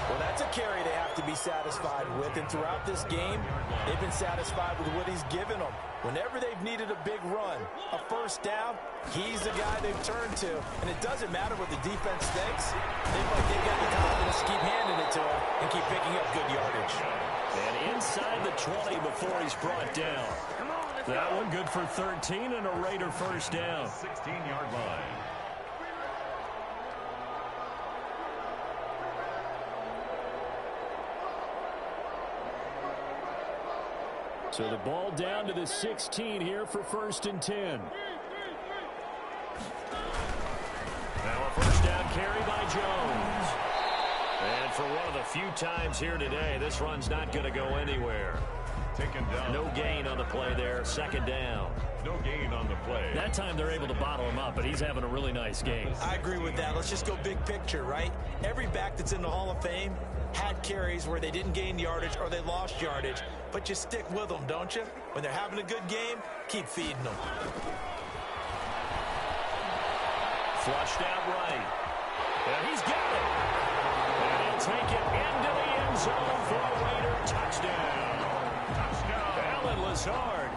Speaker 3: Well, that's a carry they have to be satisfied with. And throughout this game, they've been satisfied with what he's given them. Whenever they've needed a big run, a 1st down, he's the guy they've turned to. And it doesn't matter what the defense thinks. They've got the confidence to keep handing it to him and keep picking up good yardage.
Speaker 1: And inside the 20 before he's brought down. That one good for 13 and a Raider first down.
Speaker 2: 16-yard line.
Speaker 1: So the ball down to the 16 here for 1st and 10. Now a first down carry by Jones. And for one of the few times here today, this run's not going to go anywhere.
Speaker 2: Taken down.
Speaker 1: No gain on the play there. 2nd down.
Speaker 2: No gain on the play.
Speaker 1: That time they're able to bottle him up, but he's having a really nice game.
Speaker 3: I agree with that. Let's just go big picture, right? Every back that's in the Hall of Fame had carries where they didn't gain yardage or they lost yardage, but you stick with them, don't you? When they're having a good game, keep feeding them.
Speaker 1: Flushed out right. And he's got it. And he'll take it into the end zone for a Raider touchdown. Alan Lazard,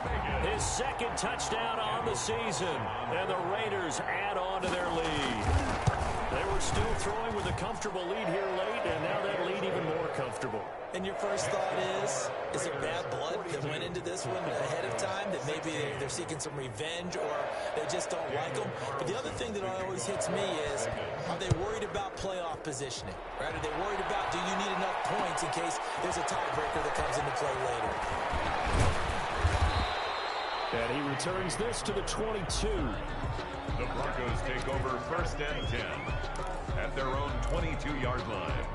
Speaker 1: his 2nd touchdown on the season. And the Raiders add on to their lead. They were still throwing with a comfortable lead here late, and now that lead even more comfortable.
Speaker 3: And your first thought is it bad blood that went into this one ahead of time, that maybe they're seeking some revenge or they just don't like them? But the other thing that always hits me is, are they worried about playoff positioning? Right? Are they worried about, do you need enough points in case there's a tiebreaker that comes into play later?
Speaker 1: And he returns this to the 22.
Speaker 2: The Broncos take over 1st and 10 at their own 22-yard line.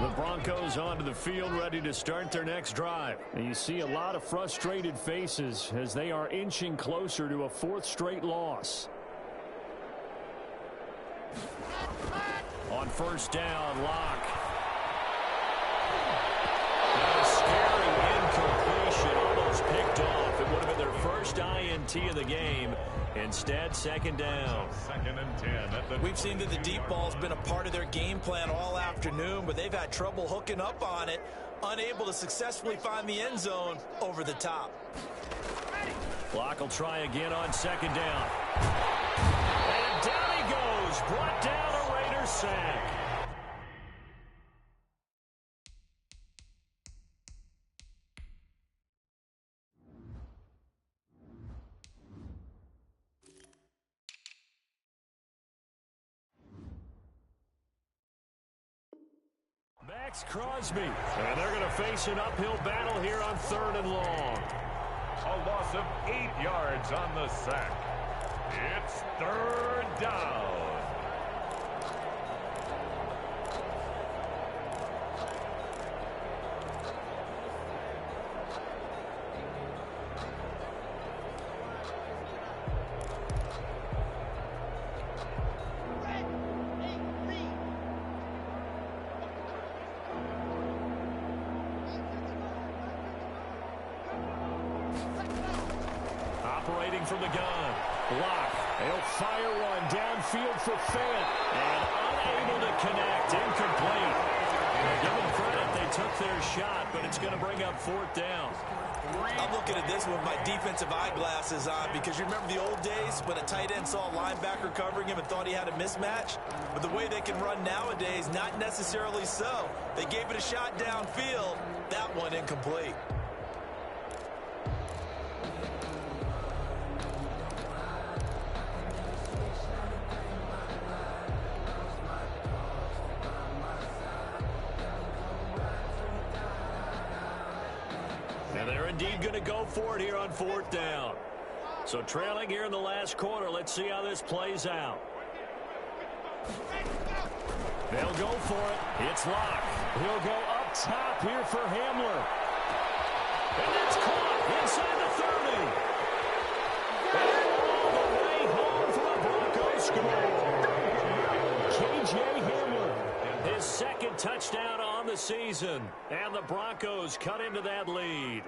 Speaker 1: The Broncos onto the field, ready to start their next drive. And you see a lot of frustrated faces as they are inching closer to a 4th straight loss. On 1st down, Locke. And a scary incompletion, almost picked off. It would have been their first INT of the game. Instead, 2nd down.
Speaker 2: 2nd and 10.
Speaker 3: We've seen that the deep ball's been a part of their game plan all afternoon, but they've had trouble hooking up on it, unable to successfully find the end zone over the top.
Speaker 1: Locke will try again on 2nd down. And down he goes, brought down a Raiders sack. Max Crosby. And they're going to face an uphill battle here on 3rd and long.
Speaker 2: A loss of 8 yards on the sack. It's 3rd down.
Speaker 1: Operating from the gun. Locke. He'll fire one downfield for Fant. And unable to connect. Incomplete. Give them credit. They took their shot, but it's going to bring up 4th down.
Speaker 3: I'm looking at this with my defensive eyeglasses on, because you remember the old days when a tight end saw a linebacker covering him and thought he had a mismatch? But the way they can run nowadays, not necessarily so. They gave it a shot downfield. That one incomplete.
Speaker 1: And they're indeed going to go for it here on 4th down. So trailing here in the last quarter. Let's see how this plays out. They'll go for it. It's Locke. He'll go up top here for Hamler. And it's caught inside the 30. And all the way home for the Broncos score. K.J. Hamler, his 2nd touchdown on the season. And the Broncos cut into that lead.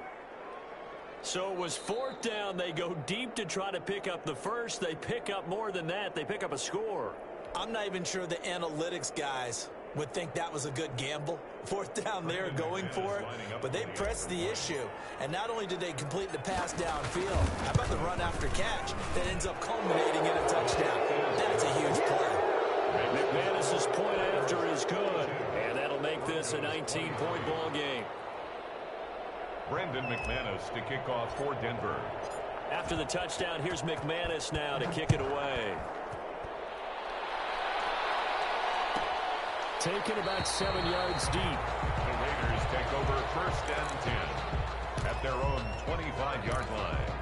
Speaker 1: So it was 4th down. They go deep to try to pick up the first. They pick up more than that. They pick up a score.
Speaker 3: I'm not even sure the analytics guys would think that was a good gamble. 4th down there going for it, but they pressed the issue. And not only did they complete the pass downfield, how about the run after catch that ends up culminating in a touchdown? That's a huge play.
Speaker 1: McManus's point after is good, and that'll make this a 19-point ball game.
Speaker 2: Brandon McManus to kick off for Denver.
Speaker 1: After the touchdown, here's McManus now to kick it away. Taken about 7 yards deep.
Speaker 2: The Raiders take over 1st and 10 at their own 25-yard line.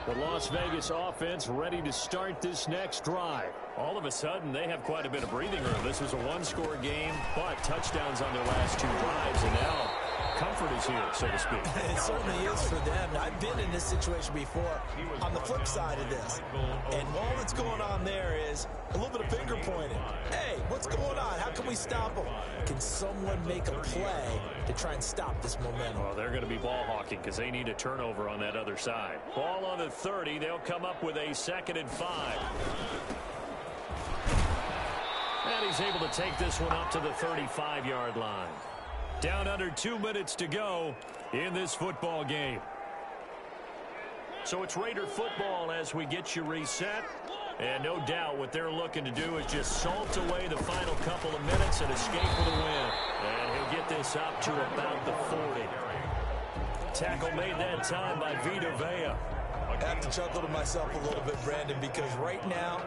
Speaker 1: The Las Vegas offense ready to start this next drive. All of a sudden, they have quite a bit of breathing room. This was a one-score game, but touchdowns on their last 2 drives, and now comfort is here, so to speak.
Speaker 3: It certainly is for them. I've been in this situation before on the flip side of this. And all that's going on there is a little bit of finger pointing. Hey, what's going on? How can we stop them? Can someone make a play to try and stop this momentum?
Speaker 1: Well, they're going to be ball hawking because they need a turnover on that other side. Ball on the 30. They'll come up with a 2nd and 5. And he's able to take this one up to the 35-yard line. Down under 2 minutes to go in this football game. So it's Raider football as we get you reset. And no doubt what they're looking to do is just salt away the final couple of minutes and escape with a win. And he'll get this up to about the 40. Tackle made that time by Vita Vea.
Speaker 3: I have to chuckle to myself a little bit, Brandon, because right now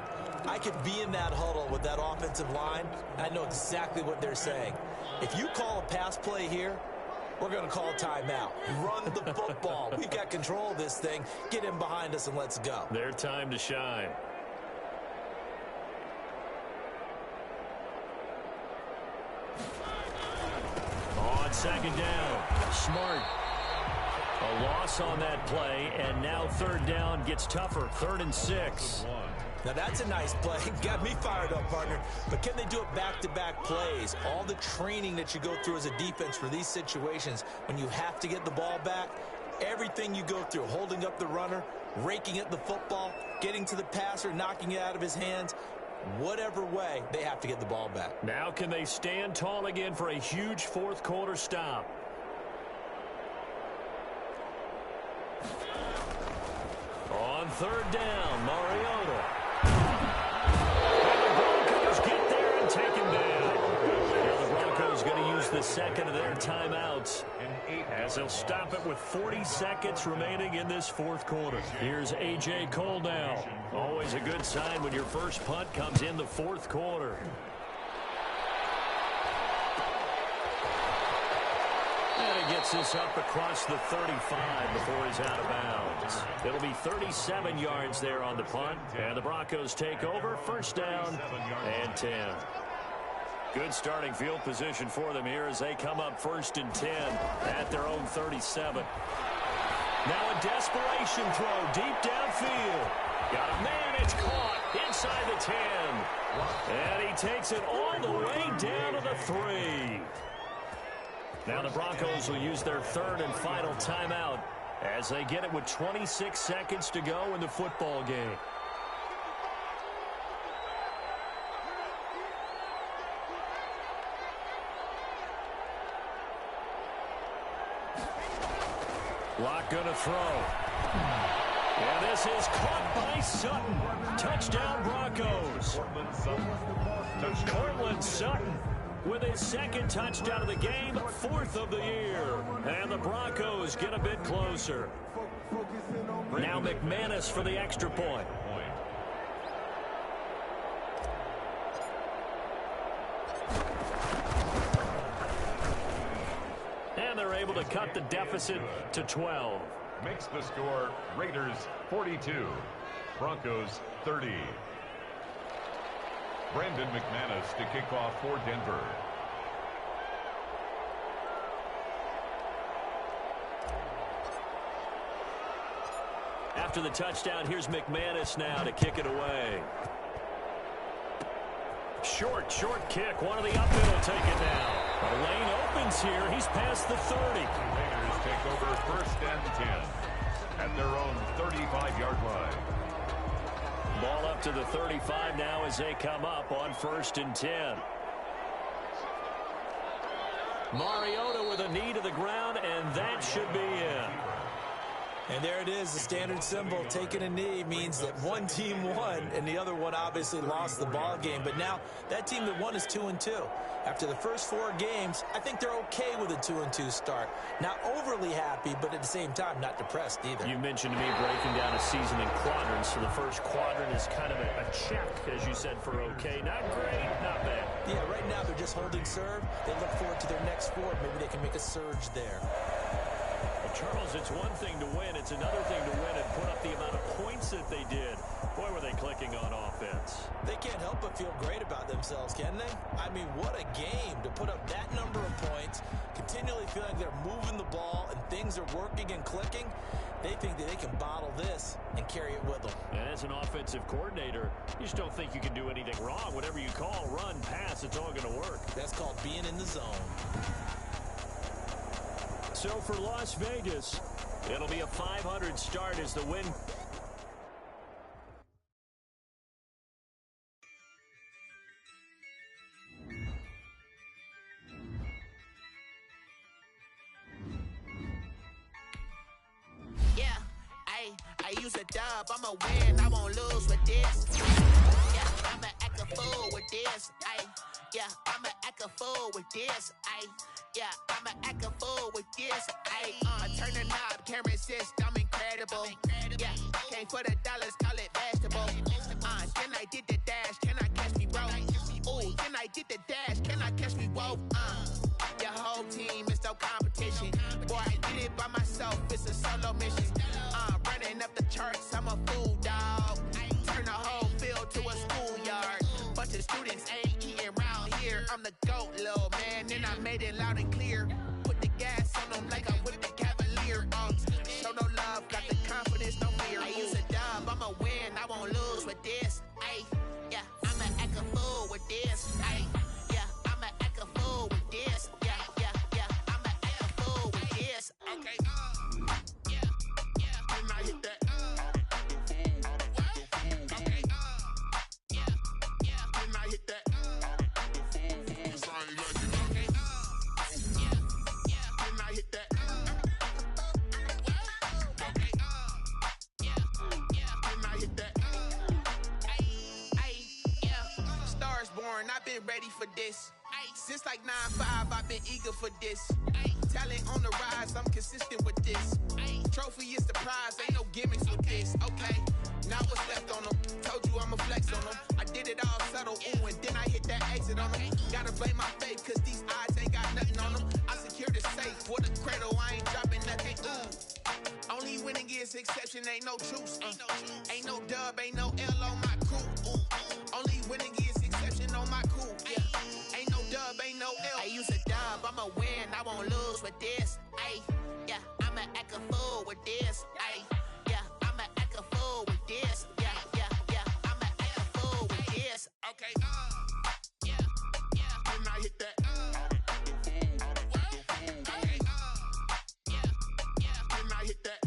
Speaker 3: I could be in that huddle with that offensive line. I know exactly what they're saying. If you call a pass play here, we're going to call a timeout. Run the football. We've got control of this thing. Get in behind us and let's go.
Speaker 1: Their time to shine. On 2nd down, Smart. A loss on that play, and now 3rd down gets tougher. 3rd and 6.
Speaker 3: Now that's a nice play. Got me fired up, partner. But can they do it back-to-back plays? All the training that you go through as a defense for these situations, when you have to get the ball back, everything you go through, holding up the runner, raking at the football, getting to the passer, knocking it out of his hands, whatever way, they have to get the ball back.
Speaker 1: Now can they stand tall again for a huge 4th quarter stop? On 3rd down, Mariota. And the Broncos get there and take him down. Now the Broncos going to use the 2nd of their timeouts as they'll stop it with 40 seconds remaining in this 4th quarter. Here's A.J. Cole now. Always a good sign when your first punt comes in the 4th quarter. And he gets this up across the 35 before he's out of bounds. It'll be 37 yards there on the punt. And the Broncos take over. 1st down and 10. Good starting field position for them here as they come up 1st and 10 at their own 37. Now a desperation throw deep downfield. Got a man, it's caught inside the 10. And he takes it all the way down to the 3. Now the Broncos will use their 3rd and final timeout as they get it with 26 seconds to go in the football game. Lock gonna throw. And this is caught by Sutton. Touchdown Broncos. Cortland Sutton with his 2nd touchdown of the game, 4th of the year. And the Broncos get a bit closer. Now McManus for the extra point. And they're able to cut the deficit to 12.
Speaker 2: Makes the score Raiders 42, Broncos 30. Brandon McManus to kick off for Denver.
Speaker 1: After the touchdown, here's McManus now to kick it away. Short kick. One of the up middle take it down. The lane opens here. He's past the 30.
Speaker 2: Raiders take over 1st and 10 at their own 35-yard line.
Speaker 1: Ball up to the 35 now as they come up on 1st and 10. Mariota with a knee to the ground, and that should be in.
Speaker 3: And there it is, the standard symbol. Taking a knee means that one team won, and the other one obviously lost the ball game. But now that team that won is 2-2. After the first 4 games, I think they're okay with a 2-2 start. Not overly happy, but at the same time, not depressed either.
Speaker 1: You mentioned to me breaking down a season in quadrants. So the first quadrant is kind of a check, as you said, for okay. Not great, not bad.
Speaker 3: Yeah, right now they're just holding serve. They look forward to their next 4. Maybe they can make a surge there.
Speaker 1: Charles, it's one thing to win. It's another thing to win and put up the amount of points that they did. Boy, were they clicking on offense.
Speaker 3: They can't help but feel great about themselves, can they? I mean, what a game to put up that number of points, continually feeling they're moving the ball and things are working and clicking. They think that they can bottle this and carry it with them.
Speaker 1: And as an offensive coordinator, you just don't think you can do anything wrong. Whatever you call, run, pass, it's all going to work.
Speaker 3: That's called being in the zone.
Speaker 1: So for Las Vegas, it'll be a 500 start as the win.
Speaker 4: Yeah, I use a dub, I'ma win, I won't lose with this. Yeah, I'ma act a fool with this. Yeah, I'ma act a fool with this. Yeah, I'ma act a fool with this. Turn the knob, camera assist, I'm incredible. Yeah, came for the dollars, call it vegetable. Then I did the dash, can I catch me, bro? Ooh, then I did the dash, can I catch me, whoa? Your whole team is no competition. Boy, I did it by myself, it's a solo mission. Running up the charts, I'm a fool, dog. Turn the whole field to a schoolyard. Bunch of students ain't eating round here. I'm the GOAT, little man, and I made it loud and clear. Put the gas on them like I'm with the Cavalier. Show no love, got the confidence, no fear. I use a dub, I'ma win, I won't lose with this. Yeah, I'ma act a fool with this. Yeah, I'ma act a fool with this. Yeah, I'ma act a fool with this. Okay, and I hit that. Okay, and I hit that. I've been ready for this. Since like 9-5, I've been eager for this. Talent on the rise, I'm consistent with this. Trophy is the prize, ain't no gimmicks with this. Okay, now what's left on them? Told you I'ma flex on them. I did it all subtle, ooh, and then I hit that exit on them. Gotta blame my faith, cause these odds ain't got nothing on them. I secured the safe for the cradle, I ain't dropping nothing, ooh. Only winning is exception, ain't no truce. Ain't no dub, ain't no L on my crew. Only winning is exception on my crew. Yeah, ain't no dub, ain't no L. I use a dub, I'ma win, I won't lose with this. Yeah, I'ma act a fool with this. Yeah, I'ma act a fool with this. Yeah, I'ma act a fool with this. Okay, and I hit that. Okay, and I hit that.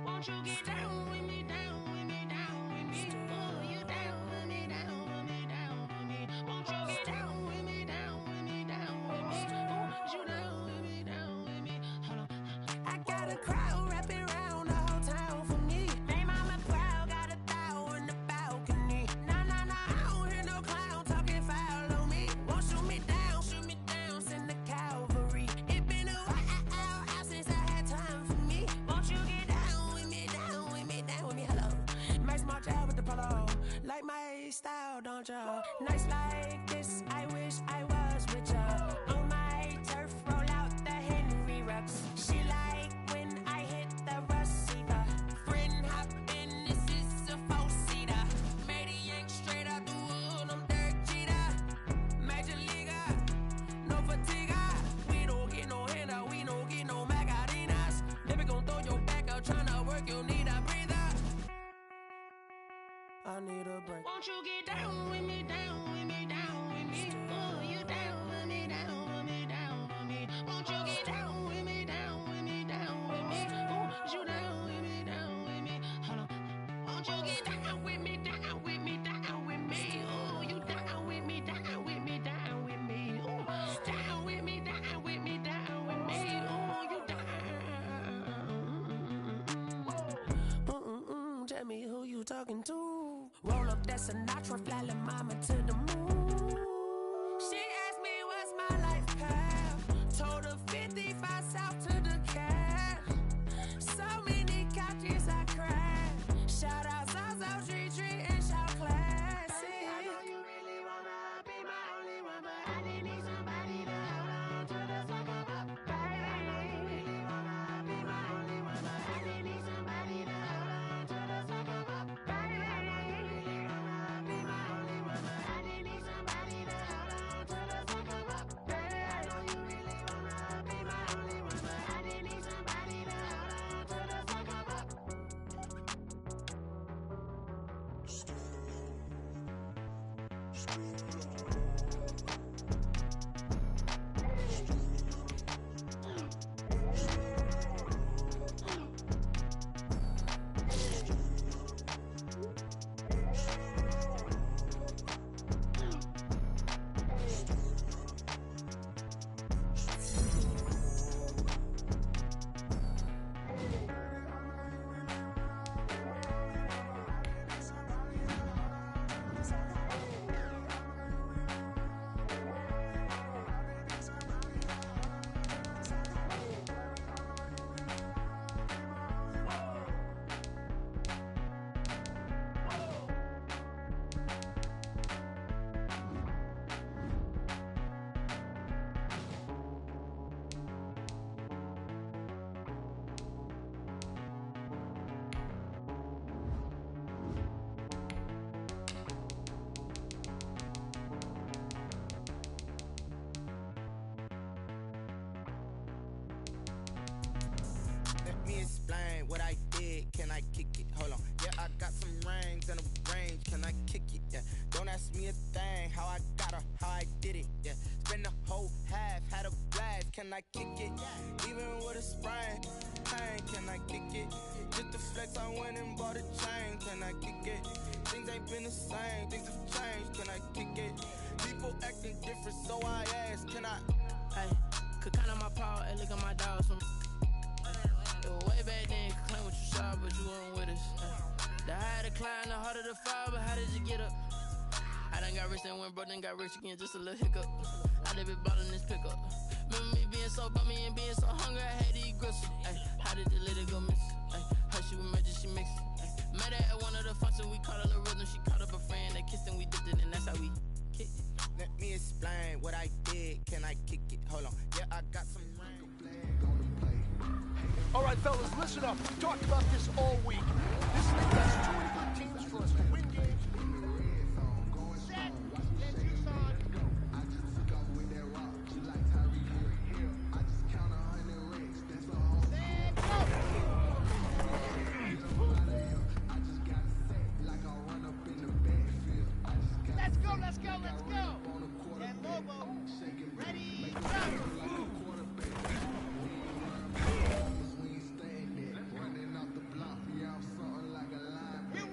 Speaker 5: Won't you get down with me, down with me, down with me? Oh, you down with me, down with me, down with me. Won't you get down with me, down with me, down with me? Oh, you down with me, down with me? Hold on. I got a crowd wrapping around the whole town for me. They mama proud, got a thou in the balcony. Nah, I don't hear no clown talking foul on me. Won't shoot me down, send the cavalry. It been a while since I had time for me. Won't you get down with me, down with me, down with me? Hello. Max March out with the polo. Like my style, don't you? Nights like this, I wish I was richer. I need a break. Won't you get down with me, down with me, down with me? Oh, you down with me, down with me, down with me. Won't you get down with me, down with me, down with me? Oh, you down with me, down with me? Hold on. Won't you get down with me, down with me, down with me? Oh, you down with me, down with me, down with me? Oh, down with me, down with me, down with me? Oh, you down. Tell me who you talking to. Roll up that Sinatra, fly la mama to the moon. She asked me what's my life path. Told her 55 south to the cat. So many couches I crashed. Shout out Zazo, Tree, and shout classic. I know you really wanna be my only one, but I didn't need somebody to hold on to the sucker up. Baby, I know you really wanna be my only one, but I didn't need somebody to hold on to the sucker up. Baby, I know you really wanna be my only one, but I didn't need somebody to hold on to the sucker up. Baby, I know you really wanna be my only one, but I didn't need somebody to hold on to the sucker up.
Speaker 4: Let me explain what I did. Can I kick it? Hold on. Yeah, I got some rings and a range. Can I kick it? Yeah. Don't ask me a thing. How I got her, how I did it. Yeah. Spend the whole half, had a blast. Can I kick it? Even with a sprain. Pain. Can I kick it? Just the flex, I went and bought a chain. Can I kick it? Things ain't been the same. Things have changed. Can I kick it? People acting different, so I ask. Can I?
Speaker 5: Hey, could count on my paw and look at my dogs from. Way back then, could claim what you saw, but you weren't with us. The higher the climb, the harder the fall, but how did you get up? I done got rich and went broke, then got rich again, just a little hiccup. I live it ballin' this pickup. Remember me being so bummy and being so hungry, I had to eat gristle. Ay, how did the lady go miss? Ay, how she was magic, she mixed. Met her at one of the functions, we caught a little rhythm, she caught up a friend, they kissed and we dipped it, and that's how we kicked it.
Speaker 4: Let me explain what I did. Can I kick it? Hold on. Yeah, I got some rain.
Speaker 6: All right, fellas, listen up. We talked about this all week. This league has 2 good teams for us to win games.
Speaker 7: Set and Tucson.
Speaker 8: I just took off with that rock. She like Tyreek Hill. I just count 100 racks. That's a whole
Speaker 7: Set, go.
Speaker 8: I just got to say, like I run up in the backfield. I just got
Speaker 7: Let's go, let's go, let's go.
Speaker 8: on the quarterback.
Speaker 7: And Lobo.
Speaker 8: Shaking
Speaker 7: Ready,
Speaker 8: like
Speaker 7: go.
Speaker 8: a quarterback. We ain't staying there. Running off the block. Yeah, I'm something like a linebacker.
Speaker 7: You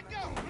Speaker 7: go.